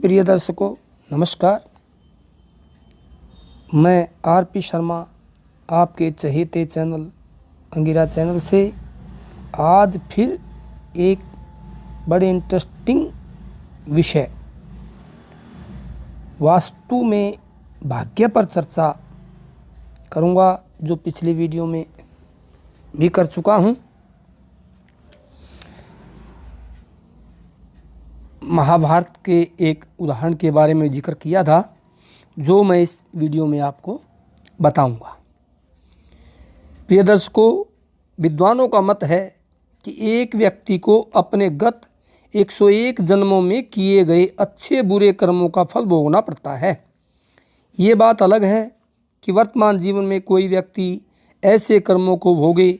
प्रिय दर्शकों नमस्कार। मैं आर.पी. शर्मा आपके चहेते चैनल अंगिरा चैनल से आज फिर एक बड़े इंटरेस्टिंग विषय वास्तु में भाग्य पर चर्चा करूंगा, जो पिछली वीडियो में भी कर चुका हूं। महाभारत के एक उदाहरण के बारे में जिक्र किया था, जो मैं इस वीडियो में आपको बताऊंगा। प्रिय दर्शकों, विद्वानों का मत है कि एक व्यक्ति को अपने गत 101 जन्मों में किए गए अच्छे बुरे कर्मों का फल भोगना पड़ता है। ये बात अलग है कि वर्तमान जीवन में कोई व्यक्ति ऐसे कर्मों को भोगे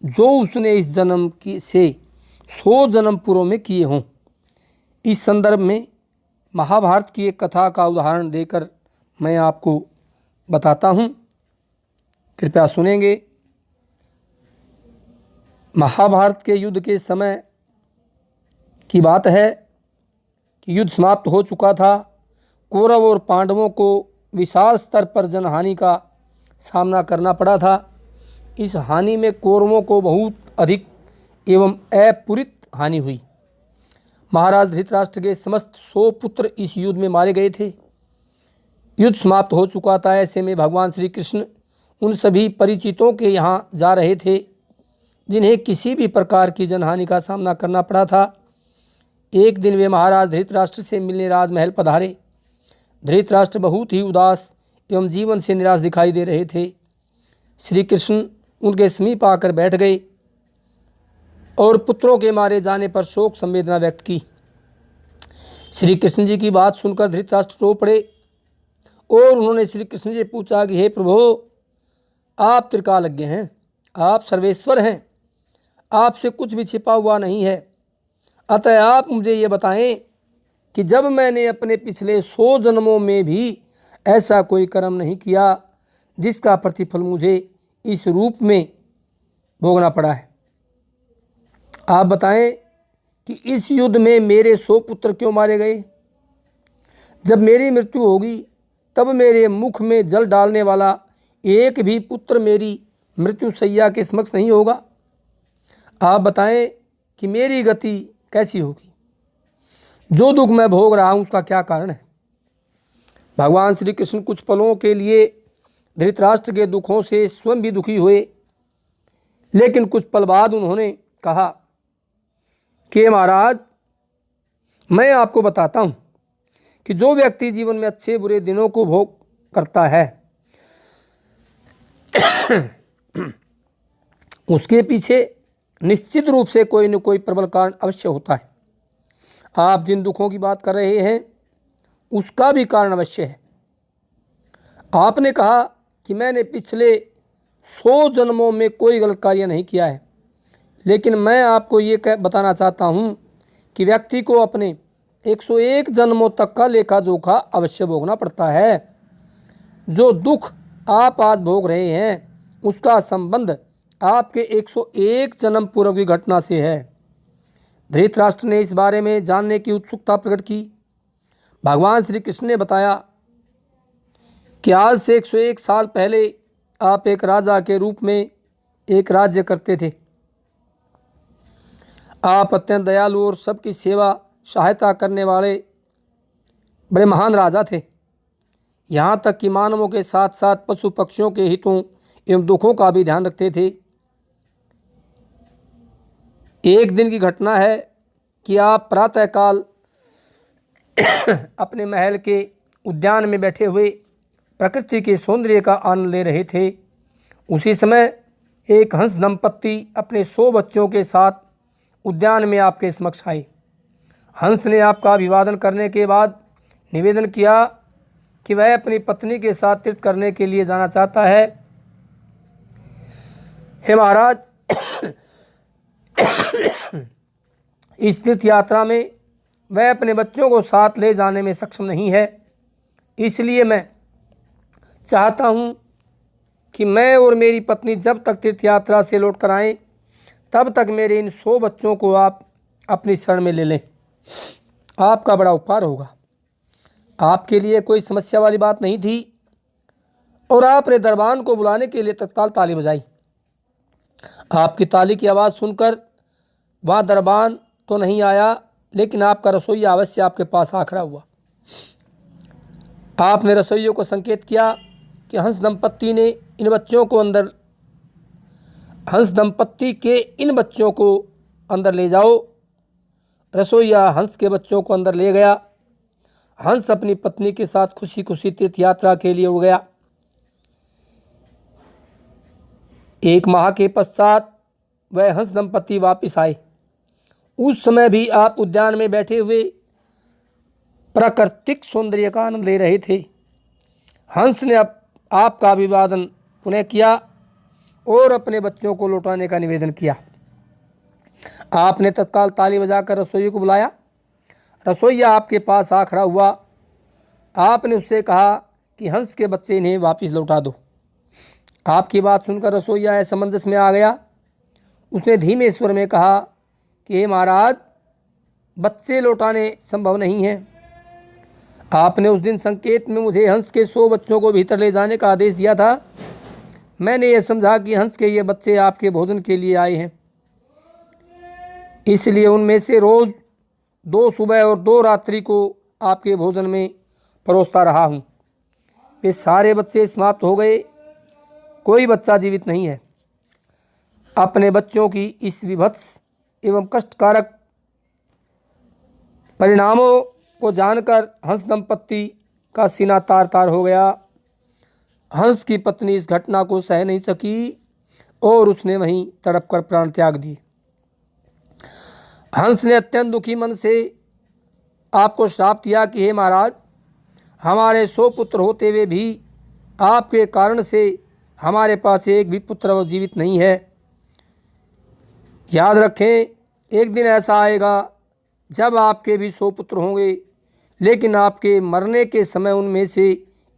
जो उसने इस जन्म से 100 जन्म पूर्व में किए हों। इस संदर्भ में महाभारत की एक कथा का उदाहरण देकर मैं आपको बताता हूँ, कृपया सुनेंगे। महाभारत के युद्ध के समय की बात है कि युद्ध समाप्त हो चुका था। कौरव और पांडवों को विशाल स्तर पर जनहानि का सामना करना पड़ा था। इस हानि में कौरवों को बहुत अधिक एवं अपूरित हानि हुई। महाराज धृतराष्ट्र के समस्त 100 पुत्र इस युद्ध में मारे गए थे। युद्ध समाप्त हो चुका था। ऐसे में भगवान श्री कृष्ण उन सभी परिचितों के यहाँ जा रहे थे जिन्हें किसी भी प्रकार की जनहानि का सामना करना पड़ा था। एक दिन वे महाराज धृतराष्ट्र से मिलने राजमहल पधारे। धृतराष्ट्र बहुत ही उदास एवं जीवन से निराश दिखाई दे रहे थे। श्री कृष्ण उनके समीप आकर बैठ गए और पुत्रों के मारे जाने पर शोक संवेदना व्यक्त की। श्री कृष्ण जी की बात सुनकर धृतराष्ट्र रो पड़े और उन्होंने श्री कृष्ण जी से पूछा कि हे प्रभु, आप त्रिकालज्ञ हैं, आप सर्वेश्वर हैं, आपसे कुछ भी छिपा हुआ नहीं है। अतः आप मुझे ये बताएं कि जब मैंने अपने पिछले 100 जन्मों में भी ऐसा कोई कर्म नहीं किया जिसका प्रतिफल मुझे इस रूप में भोगना पड़ा है, आप बताएं कि इस युद्ध में मेरे 100 पुत्र क्यों मारे गए? जब मेरी मृत्यु होगी तब मेरे मुख में जल डालने वाला एक भी पुत्र मेरी मृत्यु सैया के समक्ष नहीं होगा। आप बताएं कि मेरी गति कैसी होगी? जो दुख मैं भोग रहा हूं उसका क्या कारण है? भगवान श्री कृष्ण कुछ पलों के लिए धृतराष्ट्र के दुखों से स्वयं भी दुखी हुए, लेकिन कुछ पल बाद उन्होंने कहा कि महाराज, मैं आपको बताता हूं कि जो व्यक्ति जीवन में अच्छे बुरे दिनों को भोग करता है उसके पीछे निश्चित रूप से कोई न कोई प्रबल कारण अवश्य होता है। आप जिन दुखों की बात कर रहे हैं उसका भी कारण अवश्य है। आपने कहा कि मैंने पिछले 100 जन्मों में कोई गलत कार्य नहीं किया है, लेकिन मैं आपको ये बताना चाहता हूँ कि व्यक्ति को अपने 101 जन्मों तक का लेखा जोखा अवश्य भोगना पड़ता है। जो दुख आप आज भोग रहे हैं उसका संबंध आपके 101 जन्म पूर्व की घटना से है। धृतराष्ट्र ने इस बारे में जानने की उत्सुकता प्रकट की। भगवान श्री कृष्ण ने बताया कि आज से 101 साल पहले आप एक राजा के रूप में एक राज्य करते थे। आप अत्यंत दयालु और सबकी सेवा सहायता करने वाले बड़े महान राजा थे। यहाँ तक कि मानवों के साथ साथ पशु पक्षियों के हितों एवं दुखों का भी ध्यान रखते थे। एक दिन की घटना है कि आप प्रातःकाल अपने महल के उद्यान में बैठे हुए प्रकृति के सौंदर्य का आनंद ले रहे थे। उसी समय एक हंस दंपत्ति अपने 100 बच्चों के साथ उद्यान में आपके समक्ष आए। हंस ने आपका अभिवादन करने के बाद निवेदन किया कि वह अपनी पत्नी के साथ तीर्थ करने के लिए जाना चाहता है। हे महाराज, इस तीर्थ यात्रा में वह अपने बच्चों को साथ ले जाने में सक्षम नहीं है, इसलिए मैं चाहता हूँ कि मैं और मेरी पत्नी जब तक तीर्थ यात्रा से लौट कर आएँ तब तक मेरे इन 100 बच्चों को आप अपनी शरण में ले लें। आपका बड़ा उपकार होगा। आपके लिए कोई समस्या वाली बात नहीं थी और आपने दरबान को बुलाने के लिए तत्काल ताली बजाई। आपकी ताली की आवाज़ सुनकर वहाँ दरबान तो नहीं आया, लेकिन आपका रसोइया अवश्य आपके पास आ खड़ा हुआ। आपने रसोइयों को संकेत किया कि हंस दंपत्ति के इन बच्चों को अंदर ले जाओ। रसोइया हंस के बच्चों को अंदर ले गया। हंस अपनी पत्नी के साथ खुशी खुशी तीर्थ यात्रा के लिए उड़ गया। 1 माह के पश्चात वह हंस दंपत्ति वापस आए। उस समय भी आप उद्यान में बैठे हुए प्राकृतिक सौंदर्य का आनंद ले रहे थे। हंस ने अब आपका अभिवादन पुनः किया और अपने बच्चों को लौटाने का निवेदन किया। आपने तत्काल ताली बजाकर रसोइये को बुलाया। रसोइया आपके पास आ खड़ा हुआ। आपने उससे कहा कि हंस के बच्चे इन्हें वापस लौटा दो। आपकी बात सुनकर रसोइया असमंजस में आ गया। उसने धीमे स्वर में कहा कि हे महाराज, बच्चे लौटाने संभव नहीं है। आपने उस दिन संकेत में मुझे हंस के 100 बच्चों को भीतर ले जाने का आदेश दिया था। मैंने यह समझा कि हंस के ये बच्चे आपके भोजन के लिए आए हैं, इसलिए उनमें से रोज़ 2 सुबह और 2 रात्रि को आपके भोजन में परोसता रहा हूँ। वे सारे बच्चे समाप्त हो गए, कोई बच्चा जीवित नहीं है। अपने बच्चों की इस विभत्स एवं कष्टकारक परिणामों को जानकर हंस दंपत्ति का सीना तार तार हो गया। हंस की पत्नी इस घटना को सह नहीं सकी और उसने वहीं तड़प कर प्राण त्याग दिए। हंस ने अत्यंत दुखी मन से आपको श्राप दिया कि हे महाराज, हमारे 100 पुत्र होते हुए भी आपके कारण से हमारे पास एक भी पुत्र जीवित नहीं है। याद रखें, एक दिन ऐसा आएगा जब आपके भी 100 पुत्र होंगे, लेकिन आपके मरने के समय उनमें से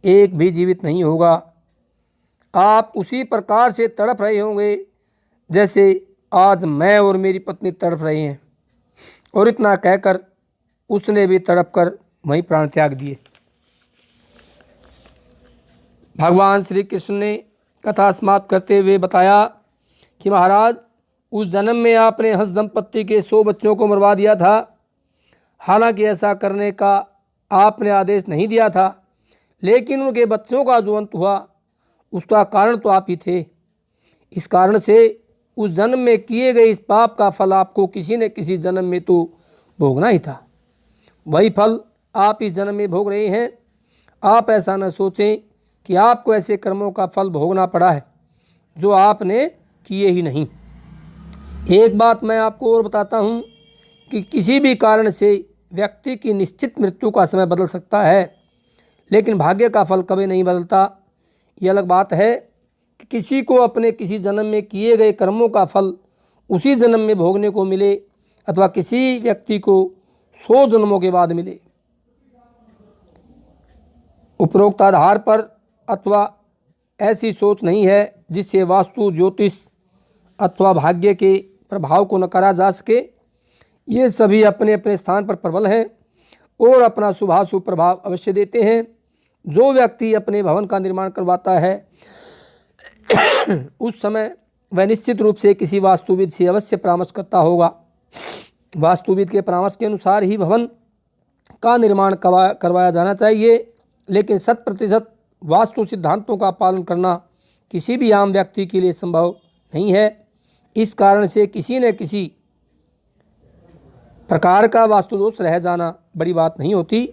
एक भी जीवित नहीं होगा। आप उसी प्रकार से तड़प रहे होंगे जैसे आज मैं और मेरी पत्नी तड़प रहे हैं। और इतना कहकर उसने भी तड़प कर वहीं प्राण त्याग दिए। भगवान श्री कृष्ण ने कथा समाप्त करते हुए बताया कि महाराज, उस जन्म में आपने हंस दंपत्ति के 100 बच्चों को मरवा दिया था। हालांकि ऐसा करने का आपने आदेश नहीं दिया था, लेकिन उनके बच्चों का जो अंत हुआ उसका कारण तो आप ही थे। इस कारण से उस जन्म में किए गए इस पाप का फल आपको किसी न किसी जन्म में तो भोगना ही था। वही फल आप इस जन्म में भोग रहे हैं। आप ऐसा न सोचें कि आपको ऐसे कर्मों का फल भोगना पड़ा है जो आपने किए ही नहीं। एक बात मैं आपको और बताता हूँ कि किसी भी कारण से व्यक्ति की निश्चित मृत्यु का समय बदल सकता है, लेकिन भाग्य का फल कभी नहीं बदलता। ये अलग बात है कि किसी को अपने किसी जन्म में किए गए कर्मों का फल उसी जन्म में भोगने को मिले अथवा किसी व्यक्ति को 100 जन्मों के बाद मिले। उपरोक्त आधार पर अथवा ऐसी सोच नहीं है जिससे वास्तु, ज्योतिष अथवा भाग्य के प्रभाव को नकारा जा सके। ये सभी अपने अपने स्थान पर प्रबल हैं और अपना शुभाशुभ प्रभाव अवश्य देते हैं। जो व्यक्ति अपने भवन का निर्माण करवाता है उस समय वह निश्चित रूप से किसी वास्तुविद से अवश्य परामर्श करता होगा। वास्तुविद के परामर्श के अनुसार ही भवन का निर्माण करवाया जाना चाहिए, लेकिन 100% वास्तु सिद्धांतों का पालन करना किसी भी आम व्यक्ति के लिए संभव नहीं है। इस कारण से किसी न किसी प्रकार का वास्तु दोष रह जाना बड़ी बात नहीं होती।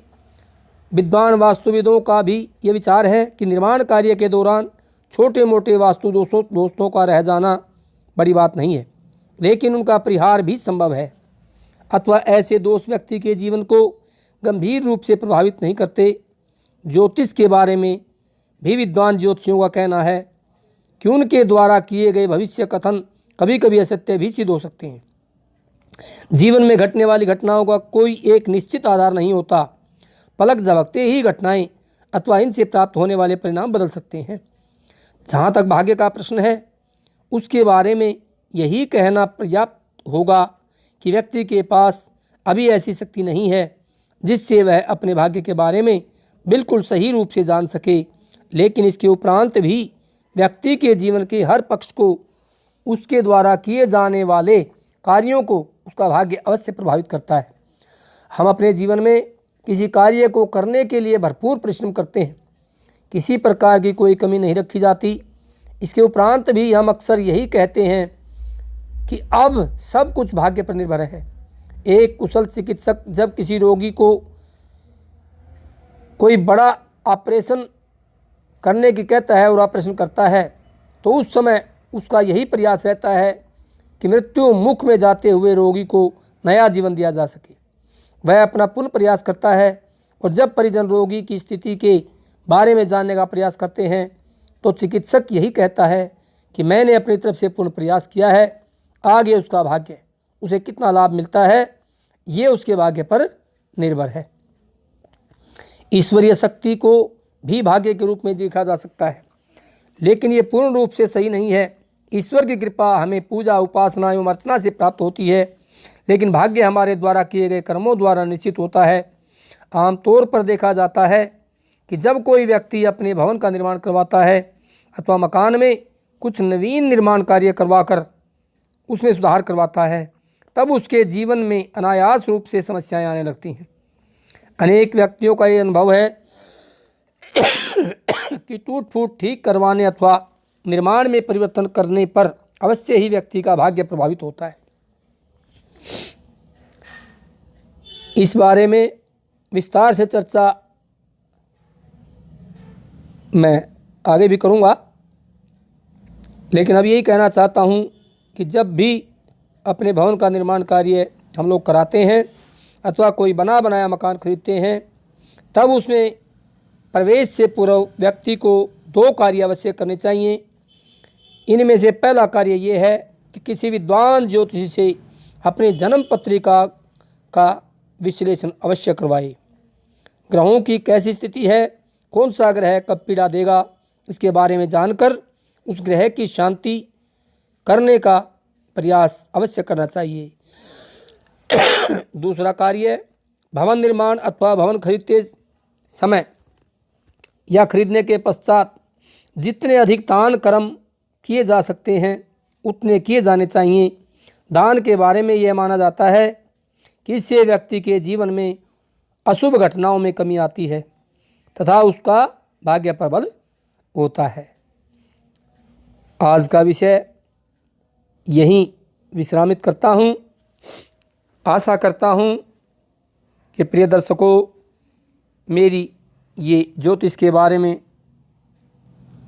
विद्वान वास्तुविदों का भी ये विचार है कि निर्माण कार्य के दौरान छोटे मोटे वास्तु दोषों का रह जाना बड़ी बात नहीं है, लेकिन उनका परिहार भी संभव है अथवा ऐसे दोष व्यक्ति के जीवन को गंभीर रूप से प्रभावित नहीं करते। ज्योतिष के बारे में भी विद्वान ज्योतिषियों का कहना है कि उनके द्वारा किए गए भविष्य कथन कभी कभी असत्य भी सिद्ध हो सकते हैं। जीवन में घटने वाली घटनाओं का कोई एक निश्चित आधार नहीं होता। पलक झपकते ही घटनाएं अथवा इनसे प्राप्त होने वाले परिणाम बदल सकते हैं। जहाँ तक भाग्य का प्रश्न है, उसके बारे में यही कहना पर्याप्त होगा कि व्यक्ति के पास अभी ऐसी शक्ति नहीं है जिससे वह अपने भाग्य के बारे में बिल्कुल सही रूप से जान सके, लेकिन इसके उपरांत भी व्यक्ति के जीवन के हर पक्ष को, उसके द्वारा किए जाने वाले कार्यों को उसका भाग्य अवश्य प्रभावित करता है। हम अपने जीवन में किसी कार्य को करने के लिए भरपूर परिश्रम करते हैं, किसी प्रकार की कोई कमी नहीं रखी जाती। इसके उपरांत भी हम अक्सर यही कहते हैं कि अब सब कुछ भाग्य पर निर्भर है। एक कुशल चिकित्सक जब किसी रोगी को कोई बड़ा ऑपरेशन करने की कहता है और ऑपरेशन करता है, तो उस समय उसका यही प्रयास रहता है कि मृत्यु मुख में जाते हुए रोगी को नया जीवन दिया जा सके। वह अपना पूर्ण प्रयास करता है, और जब परिजन रोगी की स्थिति के बारे में जानने का प्रयास करते हैं तो चिकित्सक यही कहता है कि मैंने अपनी तरफ से पूर्ण प्रयास किया है, आगे उसका भाग्य, उसे कितना लाभ मिलता है, ये उसके भाग्य पर निर्भर है। ईश्वरीय शक्ति को भी भाग्य के रूप में देखा जा सकता है, लेकिन ये पूर्ण रूप से सही नहीं है। ईश्वर की कृपा हमें पूजा, उपासना एवं अर्चना से प्राप्त होती है, लेकिन भाग्य हमारे द्वारा किए गए कर्मों द्वारा निश्चित होता है। आमतौर पर देखा जाता है कि जब कोई व्यक्ति अपने भवन का निर्माण करवाता है अथवा मकान में कुछ नवीन निर्माण कार्य करवाकर उसमें सुधार करवाता है, तब उसके जीवन में अनायास रूप से समस्याएं आने लगती हैं। अनेक व्यक्तियों का ये अनुभव है कि टूट फूट ठीक करवाने अथवा निर्माण में परिवर्तन करने पर अवश्य ही व्यक्ति का भाग्य प्रभावित होता है। इस बारे में विस्तार से चर्चा मैं आगे भी करूंगा, लेकिन अब यही कहना चाहता हूं कि जब भी अपने भवन का निर्माण कार्य हम लोग कराते हैं अथवा कोई बना बनाया मकान खरीदते हैं, तब उसमें प्रवेश से पूर्व व्यक्ति को 2 कार्य अवश्य करने चाहिए। इनमें से पहला कार्य ये है कि किसी विद्वान ज्योतिषी से अपनी जन्म पत्रिका का विश्लेषण अवश्य करवाए। ग्रहों की कैसी स्थिति है, कौन सा ग्रह कब पीड़ा देगा, इसके बारे में जानकर उस ग्रह की शांति करने का प्रयास अवश्य करना चाहिए। दूसरा कार्य, भवन निर्माण अथवा भवन खरीदते समय या खरीदने के पश्चात जितने अधिक दान कर्म किए जा सकते हैं उतने किए जाने चाहिए। दान के बारे में यह माना जाता है कि इससे व्यक्ति के जीवन में अशुभ घटनाओं में कमी आती है तथा उसका भाग्य प्रबल होता है। आज का विषय यहीं विश्रामित करता हूँ। आशा करता हूँ कि प्रिय दर्शकों, मेरी ये ज्योतिष के बारे में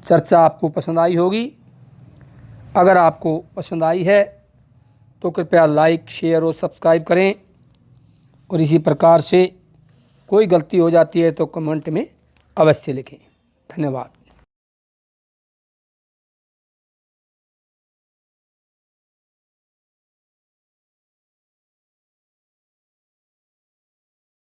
चर्चा आपको पसंद आई होगी। अगर आपको पसंद आई है तो कृपया लाइक, शेयर और सब्सक्राइब करें, और इसी प्रकार से कोई गलती हो जाती है तो कमेंट में अवश्य लिखें। धन्यवाद।